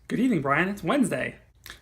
Good evening, Brian. It's Wednesday.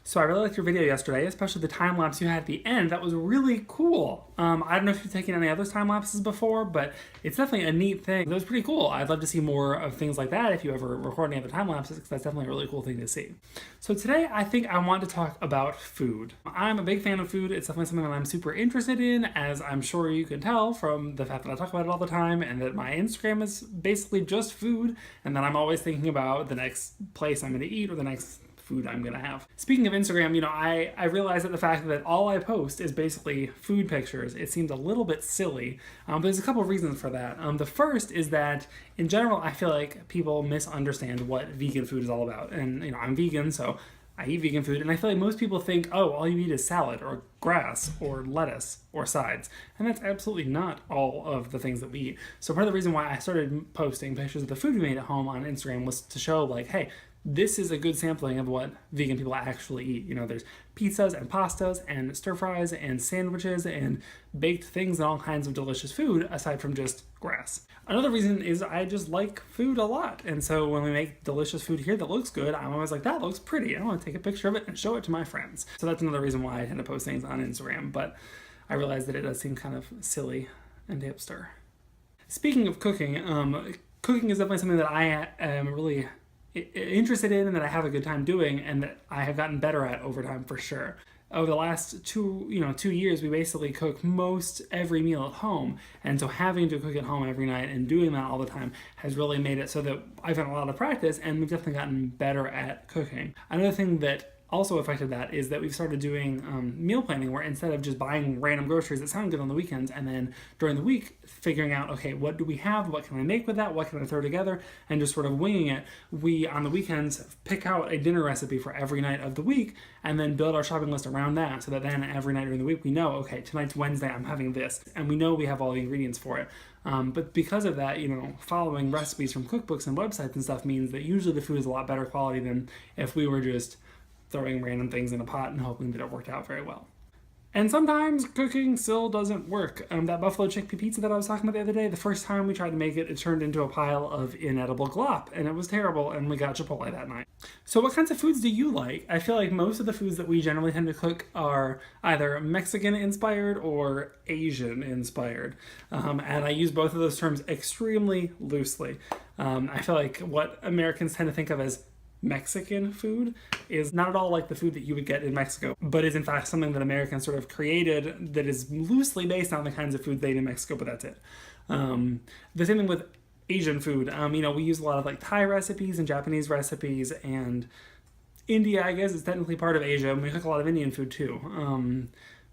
So I really liked your video yesterday, especially the time lapse you had at the end. That was really cool. I don't know if you've taken any other time lapses before, but it's definitely a neat thing. It was pretty cool. I'd love to see more of things like that if you ever record any other time lapses, because that's definitely a really cool thing to see. So today I think I want to talk about food. I'm a big fan of food. It's definitely something that I'm super interested in, as I'm sure you can tell from the fact that I talk about it all the time, and that my Instagram is basically just food, and that I'm always thinking about the next place I'm going to eat or the next food I'm gonna have. Speaking of Instagram, I realized that the fact that all I post is basically food pictures, it seems a little bit silly, but there's a couple of reasons for that. The first is that in general, I feel like people misunderstand what vegan food is all about. And I'm vegan, so I eat vegan food, and I feel like most people think, oh, all you eat is salad or grass or lettuce or sides. And that's absolutely not all of the things that we eat. So part of the reason why I started posting pictures of the food we made at home on Instagram was to show, like, hey, this is a good sampling of what vegan people actually eat. There's pizzas and pastas and stir fries and sandwiches and baked things and all kinds of delicious food aside from just grass. Another reason is I just like food a lot. And so when we make delicious food here that looks good, I'm always like, that looks pretty. I want to take a picture of it and show it to my friends. So that's another reason why I tend to post things on Instagram. But I realize that it does seem kind of silly and hipster. Speaking of cooking, cooking is definitely something that I am really interested in and that I have a good time doing, and that I have gotten better at over time for sure. Over the last 2 years, we basically cook most every meal at home, and so having to cook at home every night and doing that all the time has really made it so that I've had a lot of practice, and we've definitely gotten better at cooking. Another thing that also affected that is that we've started doing meal planning, where instead of just buying random groceries that sound good on the weekends and then during the week figuring out, okay, what do we have, what can I make with that, what can I throw together, and just sort of winging it, we on the weekends pick out a dinner recipe for every night of the week and then build our shopping list around that, so that then every night during the week we know, okay, tonight's Wednesday, I'm having this, and we know we have all the ingredients for it. But because of that, following recipes from cookbooks and websites and stuff means that usually the food is a lot better quality than if we were just throwing random things in a pot and hoping that it worked out very well. And sometimes cooking still doesn't work. That buffalo chickpea pizza that I was talking about the other day, the first time we tried to make it, it turned into a pile of inedible glop, and it was terrible, and we got Chipotle that night. So what kinds of foods do you like? I feel like most of the foods that we generally tend to cook are either Mexican-inspired or Asian-inspired, and I use both of those terms extremely loosely. I feel like what Americans tend to think of as Mexican food is not at all like the food that you would get in Mexico, but is in fact something that Americans sort of created that is loosely based on the kinds of food they eat in Mexico, but that's it. The same thing with Asian food. We use a lot of like Thai recipes and Japanese recipes, and India, I guess, is technically part of Asia, and we cook a lot of Indian food too.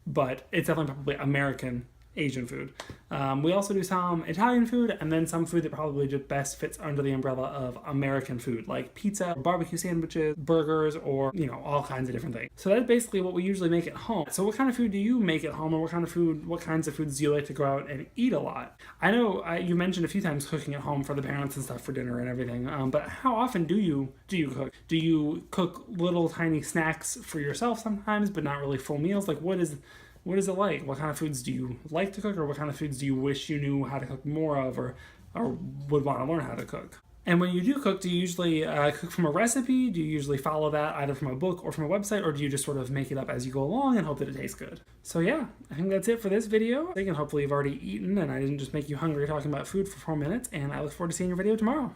But it's definitely probably American Asian food. We also do some Italian food, and then some food that probably just best fits under the umbrella of American food, like pizza, barbecue sandwiches, burgers, or all kinds of different things. So that's basically what we usually make at home. So what kind of food do you make at home, or what kinds of foods do you like to go out and eat a lot? I know you mentioned a few times cooking at home for the parents and stuff for dinner and everything, but how often do you cook? Do you cook little tiny snacks for yourself sometimes, but not really full meals? Like what is it like? What kind of foods do you like to cook, or what kind of foods do you wish you knew how to cook more of, or would want to learn how to cook? And when you do cook, do you usually cook from a recipe? Do you usually follow that either from a book or from a website, or do you just sort of make it up as you go along and hope that it tastes good? So yeah, I think that's it for this video. And hopefully you've already eaten and I didn't just make you hungry talking about food for 4 minutes, and I look forward to seeing your video tomorrow.